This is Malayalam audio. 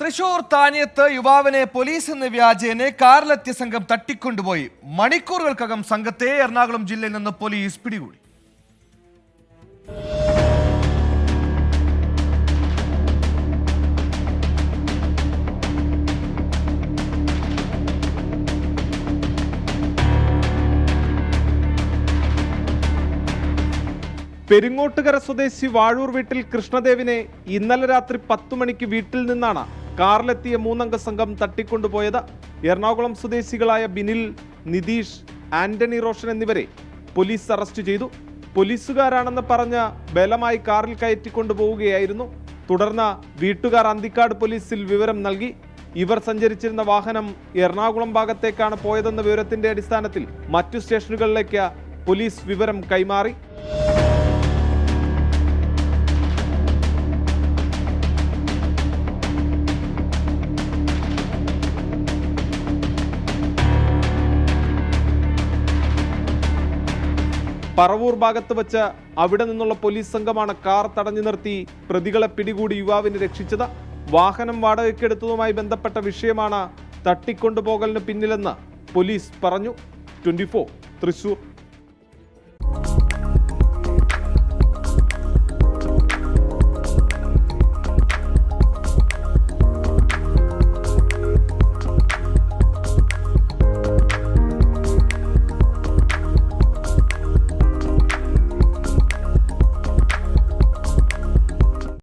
തൃശൂർ താനിയത്ത് യുവാവിനെ പോലീസ് എന്ന വ്യാജേന കാറിലെത്തിയ സംഘം തട്ടിക്കൊണ്ടുപോയി. മണിക്കൂറുകൾക്കകം സംഘത്തെ എറണാകുളം ജില്ലയിൽ നിന്ന് പോലീസ് പിടികൂടി. പെരിങ്ങോട്ടുകര സ്വദേശി വാഴൂർ വീട്ടിൽ കൃഷ്ണദേവിനെ ഇന്നലെ രാത്രി 10 മണിക്ക് വീട്ടിൽ നിന്നാണ് കാറിലെത്തിയ 3 അംഗ സംഘം തട്ടിക്കൊണ്ടുപോയത്. എറണാകുളം സ്വദേശികളായ ബിനിൽ, നിതീഷ്, ആന്റണി റോഷൻ എന്നിവരെ പോലീസ് അറസ്റ്റ് ചെയ്തു. പോലീസുകാരാണെന്ന് പറഞ്ഞ് ബലമായി കാറിൽ കയറ്റിക്കൊണ്ടുപോവുകയായിരുന്നു. തുടർന്ന് വീട്ടുകാർ അന്തിക്കാട് പോലീസിൽ വിവരം നൽകി. ഇവർ സഞ്ചരിച്ചിരുന്ന വാഹനം എറണാകുളം ഭാഗത്തേക്കാണ് പോയതെന്ന വിവരത്തിന്റെ അടിസ്ഥാനത്തിൽ മറ്റു സ്റ്റേഷനുകളിലേക്ക് പോലീസ് വിവരം കൈമാറി. പറവൂർ ഭാഗത്ത് വെച്ച് അവിടെ നിന്നുള്ള പോലീസ് സംഘമാണ് കാർ തടഞ്ഞു നിർത്തി പ്രതികളെ പിടികൂടി യുവാവിനെ രക്ഷിച്ചത്. വാഹനം വാടകയ്ക്കെടുത്തതുമായി ബന്ധപ്പെട്ട വിഷയമാണ് തട്ടിക്കൊണ്ടുപോകലിന് പിന്നിലെന്ന് പോലീസ് പറഞ്ഞു. 24 തൃശൂർ.